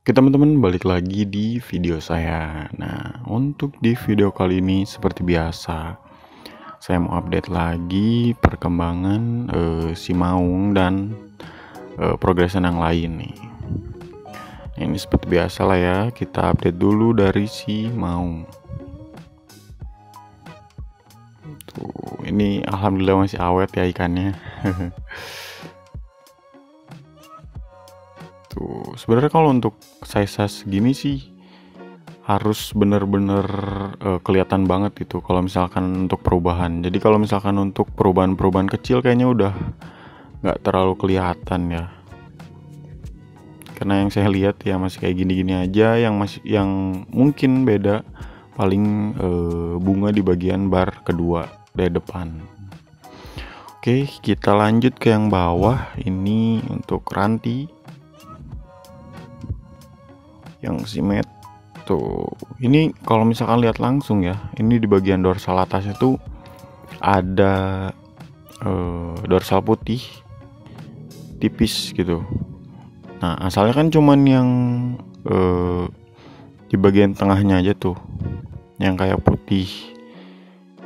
Oke teman-teman, balik lagi di video saya. Nah, untuk di video kali ini seperti biasa, saya mau update lagi perkembangan si Maung dan progression yang lain nih. Nah, ini seperti biasa lah ya, kita update dulu dari si Maung. Tuh, ini alhamdulillah masih awet ya ikannya. Tuh, sebenarnya kalau untuk size segini sih harus bener-bener kelihatan banget gitu kalau misalkan untuk perubahan. Jadi kalau misalkan untuk perubahan-perubahan kecil kayaknya udah nggak terlalu kelihatan ya. Karena yang saya lihat ya masih kayak gini-gini aja, yang mungkin beda paling bunga di bagian bar kedua dari depan. Oke, kita lanjut ke yang bawah. Ini untuk ranti yang simet. Tuh, ini kalau misalkan lihat langsung ya, ini di bagian dorsal atasnya tuh ada dorsal putih tipis gitu. Nah, asalnya kan cuman yang di bagian tengahnya aja tuh, yang kayak putih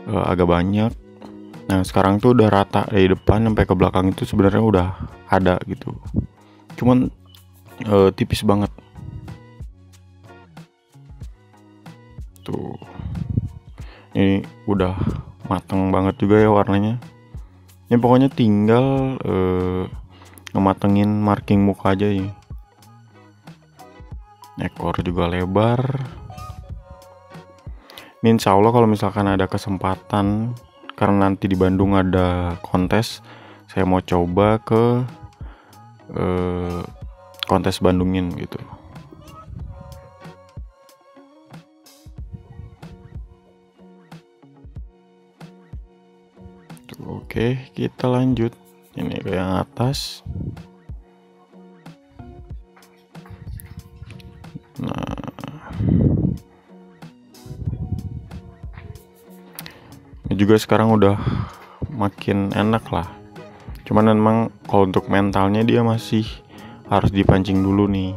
agak banyak. Nah, sekarang tuh udah rata dari depan sampai ke belakang itu sebenarnya udah ada gitu. Cuman tipis banget. Tuh. Ini udah mateng banget juga ya warnanya. Ini pokoknya tinggal ngematengin marking muka aja ya. Ekor juga lebar. Ini insya Allah kalau misalkan ada kesempatan, karena nanti di Bandung ada kontes, saya mau coba ke kontes Bandungin gitu. Oke, kita lanjut. Ini ke yang atas. Nah, ini juga sekarang udah makin enak lah. Cuman memang kalau untuk mentalnya dia masih harus dipancing dulu nih.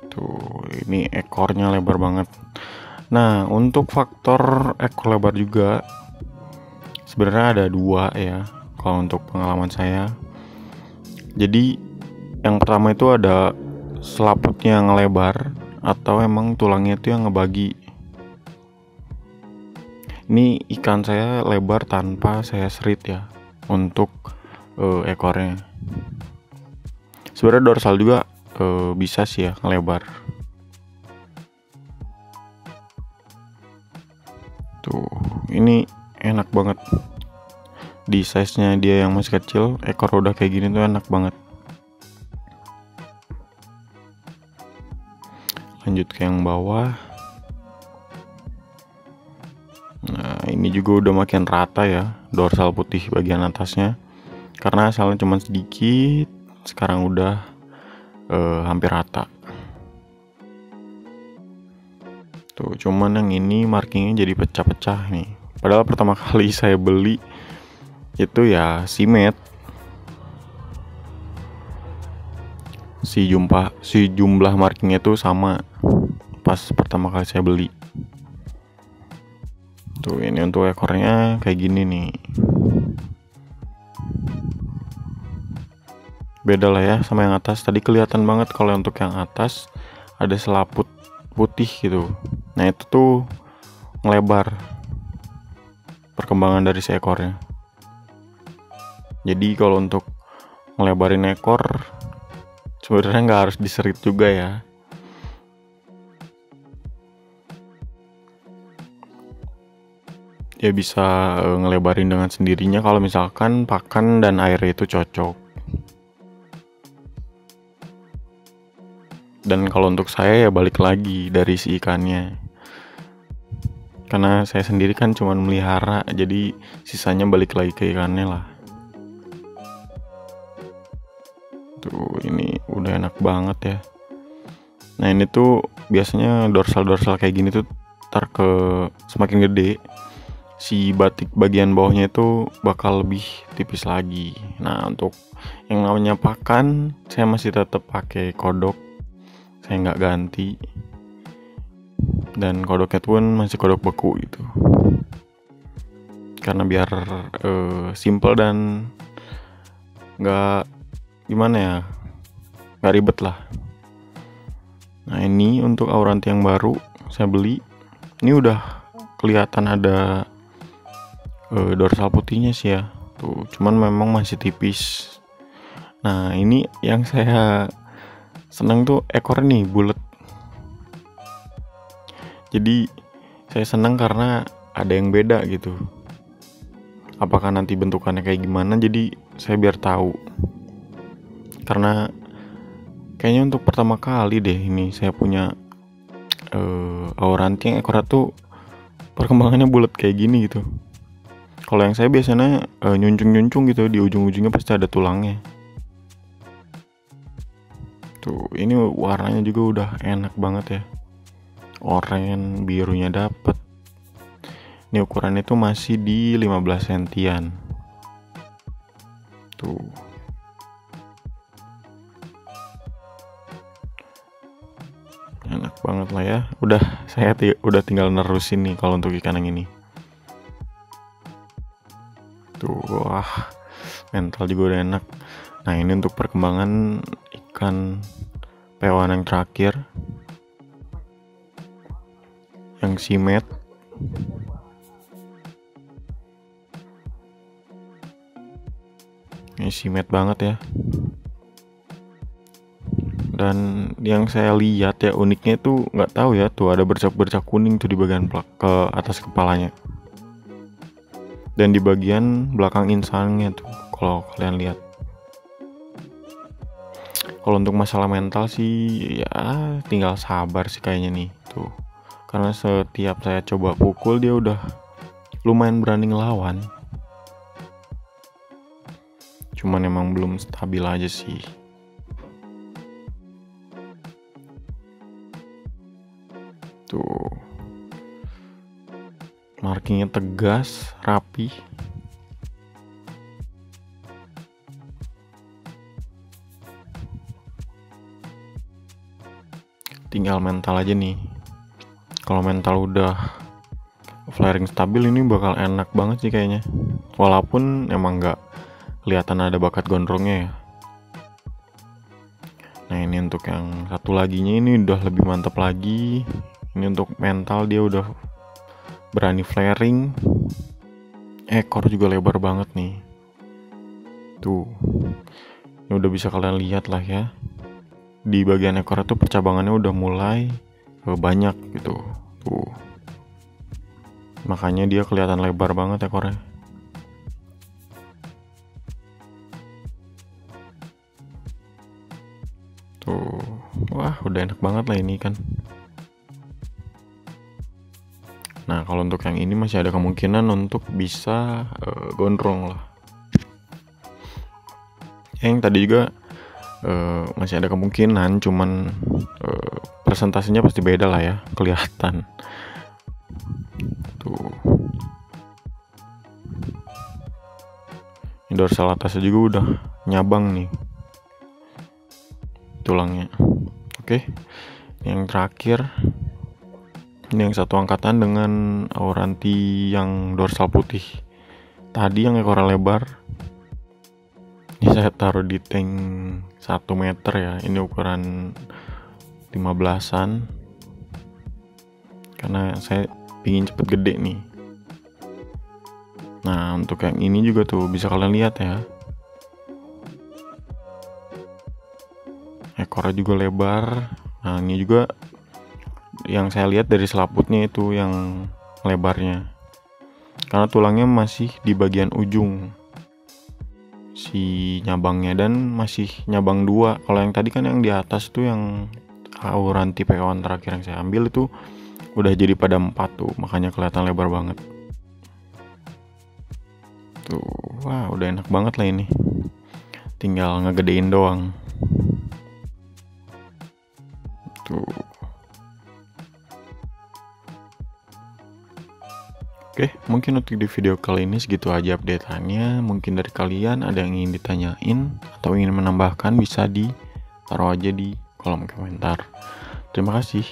Tuh, ini ekornya lebar banget. Nah, untuk faktor ekor lebar juga sebenarnya ada dua ya kalau untuk pengalaman saya. Jadi yang pertama itu ada selaputnya yang lebar atau emang tulangnya itu yang ngebagi. Ini ikan saya lebar tanpa saya serit ya untuk ekornya. Sebenarnya dorsal juga bisa sih ya ngelebar. Tuh, ini enak banget. Di size-nya dia yang masih kecil, ekor udah kayak gini tuh enak banget. Lanjut ke yang bawah. Nah, ini juga udah makin rata ya, dorsal putih bagian atasnya. Karena asalnya cuma sedikit, sekarang udah hampir rata. Tuh, cuman yang ini markingnya jadi pecah-pecah nih. Padahal pertama kali saya beli itu ya simet. Si jumlah markingnya tuh sama pas pertama kali saya beli. Tuh, ini untuk ekornya kayak gini nih. Beda lah ya sama yang atas. Tadi kelihatan banget kalau untuk yang atas ada selaput putih gitu. Nah, itu tuh ngelebar perkembangan dari si ekornya. Jadi kalau untuk ngelebarin ekor sebenarnya nggak harus diserit juga ya. Dia bisa ngelebarin dengan sendirinya kalau misalkan pakan dan airnya itu cocok. Dan kalau untuk saya ya balik lagi dari si ikannya. Karena saya sendiri kan cuma melihara, jadi sisanya balik lagi ke ikannya lah. Tuh, ini udah enak banget ya. Nah, ini tuh biasanya dorsal kayak gini tuh ntar ke semakin gede si batik bagian bawahnya itu bakal lebih tipis lagi. Nah, untuk yang namanya pakan saya masih tetap pakai kodok, saya nggak ganti, dan kodoknya pun masih kodok beku gitu, karena biar simple dan nggak gimana ya, nggak ribet lah. Nah, ini untuk Auranti yang baru saya beli, ini udah kelihatan ada dorsal putihnya sih ya tuh, cuman memang masih tipis. Nah, ini yang saya seneng tuh ekornya nih bulat, jadi saya seneng karena ada yang beda gitu. Apakah nanti bentukannya kayak gimana, jadi saya biar tahu, karena kayaknya untuk pertama kali deh ini saya punya Auranti yang ekornya tuh perkembangannya bulat kayak gini gitu. Kalau yang saya biasanya nyuncung gitu, di ujung-ujungnya pasti ada tulangnya. Tuh, ini warnanya juga udah enak banget ya. Oranye, birunya dapet. Ini ukurannya tuh masih di 15 sentian. Tuh. Enak banget lah ya. Saya udah tinggal nerusin nih kalau untuk ikan yang ini. Tuh, wah, mental juga udah enak. Nah, ini untuk perkembangan ikan pewan yang terakhir, yang simet. Ini simet banget ya. Dan yang saya lihat ya uniknya tuh, nggak tahu ya, tuh ada bercak-bercak kuning tuh di bagian ke atas kepalanya. Dan di bagian belakang insangnya tuh, kalau kalian lihat. Kalau untuk masalah mental sih ya tinggal sabar sih kayaknya nih tuh. Karena setiap saya coba pukul dia udah lumayan berani ngelawan. Cuman emang belum stabil aja sih. Tuh. Markingnya tegas, rapi. Tinggal mental aja nih. Kalau mental udah flaring stabil, ini bakal enak banget sih kayaknya. Walaupun emang nggak kelihatan ada bakat gondrongnya ya. Nah, ini untuk yang satu laginya ini udah lebih mantap lagi. Ini untuk mental, dia udah berani flaring. Ekor juga lebar banget nih. Tuh. Ini udah bisa kalian lihat lah ya. Di bagian ekor itu percabangannya udah mulai banyak gitu. Tuh. Makanya dia kelihatan lebar banget ekornya. Tuh. Wah, udah enak banget lah ini kan. Nah, kalau untuk yang ini masih ada kemungkinan untuk bisa gondrong lah. Yang tadi juga masih ada kemungkinan, cuman presentasinya pasti beda lah ya, kelihatan. Tuh. Ini dorsal atasnya juga udah nyabang nih tulangnya. Oke. Yang terakhir, ini yang satu angkatan dengan Auranti yang dorsal putih. Tadi yang ekor lebar, ini saya taruh di tank 1 meter ya. Ini ukuran 15-an, karena saya pingin cepet gede nih. Nah, untuk yang ini juga tuh bisa kalian lihat ya, ekornya juga lebar. Nah, ini juga yang saya lihat dari selaputnya itu yang lebarnya, karena tulangnya masih di bagian ujung si nyabangnya, dan masih nyabang 2. Kalau yang tadi kan yang di atas tuh, yang Auranti pewan terakhir yang saya ambil itu udah jadi pada 4 tuh, makanya kelihatan lebar banget tuh. Wah, udah enak banget lah ini, tinggal ngegedein doang tuh. Oke, mungkin untuk di video kali ini segitu aja update-annya. Mungkin dari kalian ada yang ingin ditanyain atau ingin menambahkan, bisa ditaruh aja di kolom komentar. Terima kasih.